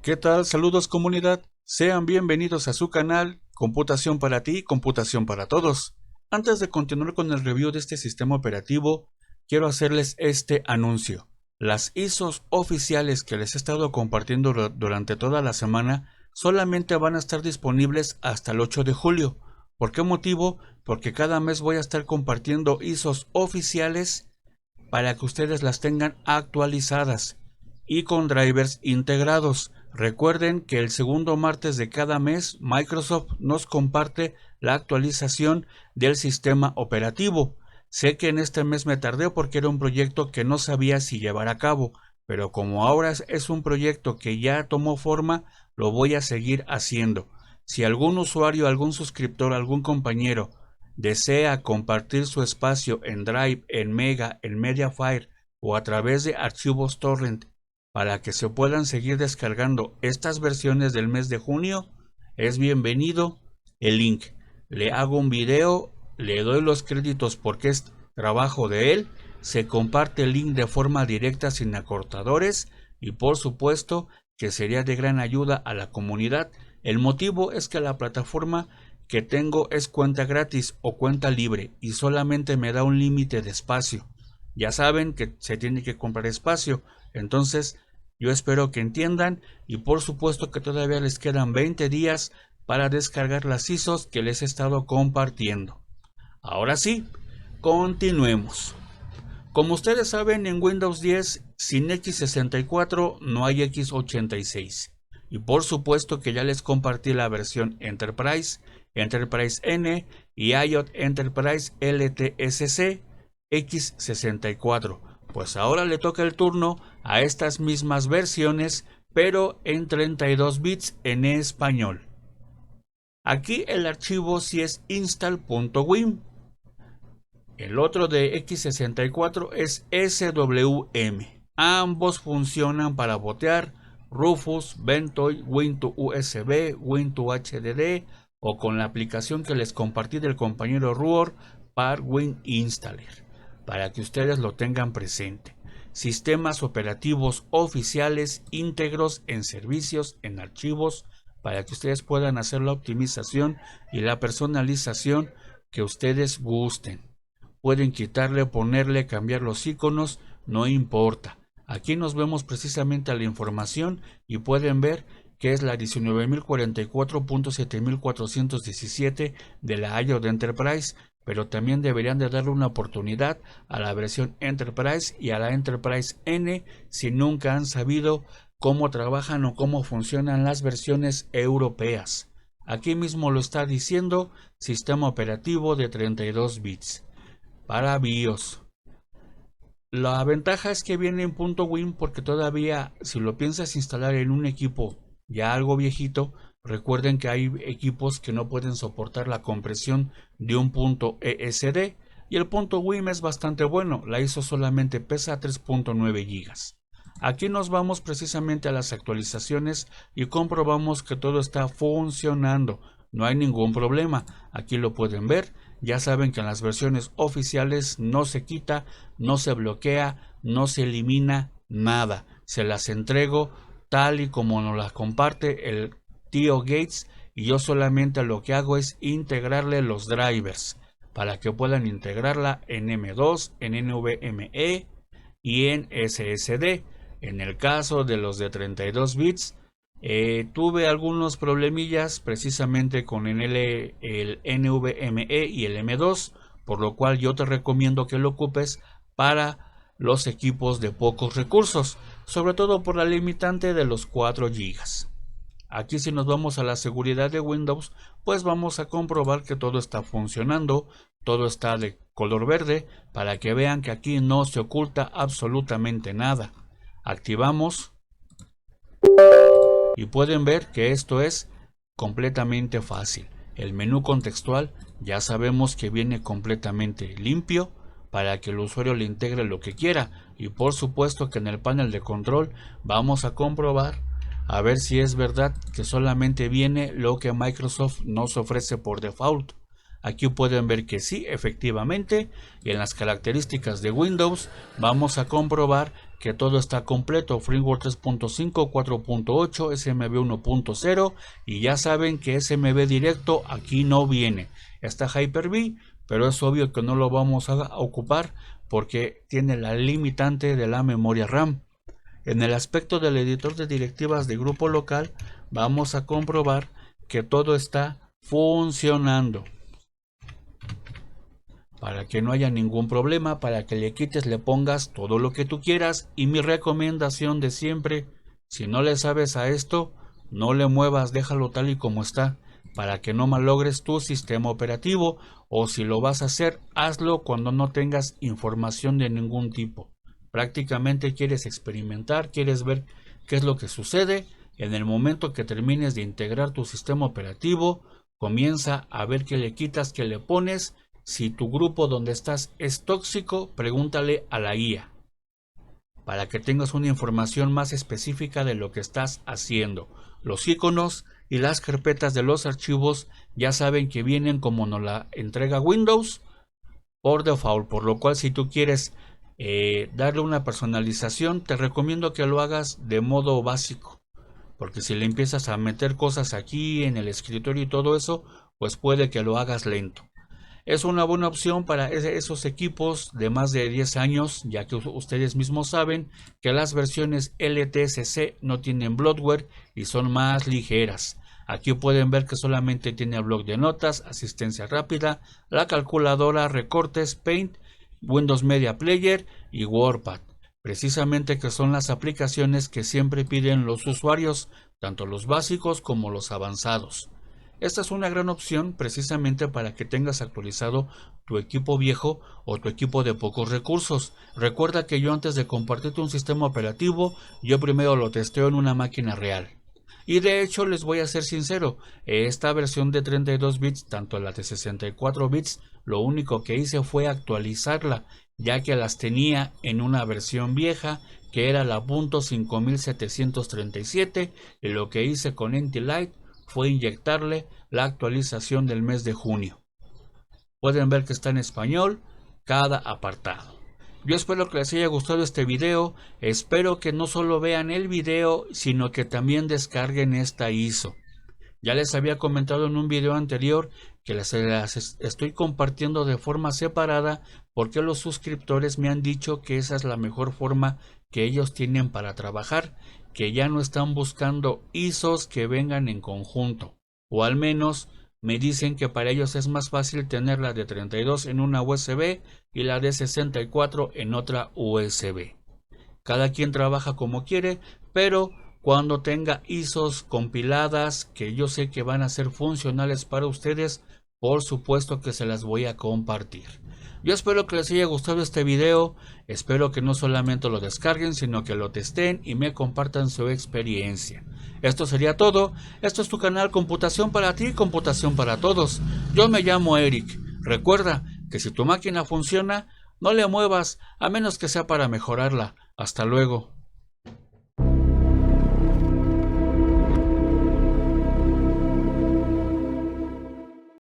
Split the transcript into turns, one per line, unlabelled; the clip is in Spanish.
¿Qué tal? Saludos comunidad. Sean bienvenidos a su canal Computación para ti, Computación para todos. Antes de continuar con el review de este sistema operativo, quiero hacerles este anuncio. Las ISOs oficiales que les he estado compartiendo durante toda la semana solamente van a estar disponibles hasta el 8 de julio. ¿Por qué motivo? Porque cada mes voy a estar compartiendo ISOs oficiales para que ustedes las tengan actualizadas y con drivers integrados. Recuerden que el segundo martes de cada mes Microsoft nos comparte la actualización del sistema operativo. Sé que en este mes me tardé porque era un proyecto que no sabía si llevar a cabo, pero como ahora es un proyecto que ya tomó forma, lo voy a seguir haciendo. Si algún usuario, algún suscriptor, algún compañero desea compartir su espacio en Drive, en Mega, en Mediafire o a través de archivos torrent para que se puedan seguir descargando estas versiones del mes de junio, es bienvenido el link. Le hago un video, le doy los créditos porque es trabajo de él, se comparte el link de forma directa sin acortadores y por supuesto que sería de gran ayuda a la comunidad. El motivo es que la plataforma que tengo es cuenta gratis o cuenta libre y solamente me da un límite de espacio. Ya saben que se tiene que comprar espacio, entonces yo espero que entiendan y por supuesto que todavía les quedan 20 días para descargar las ISOs que les he estado compartiendo. Ahora sí, continuemos. Como ustedes saben, en Windows 10 sin x64 no hay x86. Y por supuesto que ya les compartí la versión Enterprise, Enterprise N y IOT Enterprise LTSC x64. Pues ahora le toca el turno a estas mismas versiones, pero en 32 bits en español. Aquí el archivo sí es install.wim. El otro de x64 es SWM. Ambos funcionan para botear Rufus, Ventoy, Win2USB, Win2HDD o con la aplicación que les compartí del compañero Ruor, Parwin Installer, para que ustedes lo tengan presente. Sistemas operativos oficiales íntegros en servicios, en archivos, para que ustedes puedan hacer la optimización y la personalización que ustedes gusten. Pueden quitarle, ponerle, cambiar los iconos, no importa. Aquí nos vemos precisamente a la información y pueden ver que es la 19.044.7417 de la IOT Enterprise, pero también deberían de darle una oportunidad a la versión Enterprise y a la Enterprise N si nunca han sabido cómo trabajan o cómo funcionan las versiones europeas. Aquí mismo lo está diciendo, sistema operativo de 32 bits. Para BIOS. La ventaja es que viene en .win porque todavía si lo piensas instalar en un equipo ya algo viejito, recuerden que hay equipos que no pueden soportar la compresión de un .esd y el .win es bastante bueno, la ISO solamente pesa 3.9 GB. Aquí nos vamos precisamente a las actualizaciones y comprobamos que todo está funcionando, no hay ningún problema, aquí lo pueden ver. Ya saben que en las versiones oficiales no se quita, no se bloquea, no se elimina nada. Se las entrego tal y como nos las comparte el tío Gates y yo solamente lo que hago es integrarle los drivers para que puedan integrarla en M2, en NVMe y en SSD. En el caso de los de 32 bits, tuve algunos problemillas precisamente con el NVMe y el M2, por lo cual yo te recomiendo que lo ocupes para los equipos de pocos recursos, sobre todo por la limitante de los 4 GB. Aquí si nos vamos a la seguridad de Windows, pues vamos a comprobar que todo está funcionando, todo está de color verde, para que vean que aquí no se oculta absolutamente nada. Activamos y pueden ver que esto es completamente fácil. El menú contextual ya sabemos que viene completamente limpio para que el usuario le integre lo que quiera y por supuesto que en el panel de control vamos a comprobar a ver si es verdad que solamente viene lo que Microsoft nos ofrece por default. Aquí pueden ver que sí, efectivamente, y en las características de Windows vamos a comprobar que todo está completo, firmware 3.5, 4.8, SMB 1.0 y ya saben que SMB directo aquí no viene. Está Hyper-V, pero es obvio que no lo vamos a ocupar porque tiene la limitante de la memoria RAM. En el aspecto del editor de directivas de grupo local vamos a comprobar que todo está funcionando. Para que no haya ningún problema, para que le quites, le pongas todo lo que tú quieras. Y mi recomendación de siempre, si no le sabes a esto, no le muevas, déjalo tal y como está, para que no malogres tu sistema operativo, o si lo vas a hacer, hazlo cuando no tengas información de ningún tipo. Prácticamente quieres experimentar, quieres ver qué es lo que sucede. En el momento que termines de integrar tu sistema operativo, comienza a ver qué le quitas, qué le pones. Si tu grupo donde estás es tóxico, pregúntale a la guía para que tengas una información más específica de lo que estás haciendo. Los iconos y las carpetas de los archivos ya saben que vienen como nos la entrega Windows por default, por lo cual si tú quieres darle una personalización, te recomiendo que lo hagas de modo básico, porque si le empiezas a meter cosas aquí en el escritorio y todo eso, pues puede que lo hagas lento. Es una buena opción para esos equipos de más de 10 años, ya que ustedes mismos saben que las versiones LTSC no tienen bloatware y son más ligeras. Aquí pueden ver que solamente tiene bloc de notas, asistencia rápida, la calculadora, recortes, Paint, Windows Media Player y WordPad. Precisamente que son las aplicaciones que siempre piden los usuarios, tanto los básicos como los avanzados. Esta es una gran opción precisamente para que tengas actualizado tu equipo viejo o tu equipo de pocos recursos. Recuerda que yo antes de compartirte un sistema operativo, yo primero lo testeo en una máquina real. Y de hecho les voy a ser sincero, esta versión de 32 bits, tanto la de 64 bits, lo único que hice fue actualizarla, ya que las tenía en una versión vieja que era la .5737 y lo que hice con NT-Lite fue inyectarle la actualización del mes de junio. Pueden ver que está en español cada apartado. Yo espero que les haya gustado este video, espero que no solo vean el video, sino que también descarguen esta ISO. Ya les había comentado en un video anterior que las estoy compartiendo de forma separada porque los suscriptores me han dicho que esa es la mejor forma que ellos tienen para trabajar, que ya no están buscando ISOs que vengan en conjunto, o al menos me dicen que para ellos es más fácil tener la de 32 en una USB y la de 64 en otra USB. Cada quien trabaja como quiere, pero cuando tenga ISOs compiladas que yo sé que van a ser funcionales para ustedes, por supuesto que se las voy a compartir. Yo espero que les haya gustado este video, espero que no solamente lo descarguen, sino que lo testen y me compartan su experiencia. Esto sería todo, esto es tu canal Computación para ti, Computación para todos. Yo me llamo Eric, recuerda que si tu máquina funciona, no le muevas, a menos que sea para mejorarla. Hasta luego.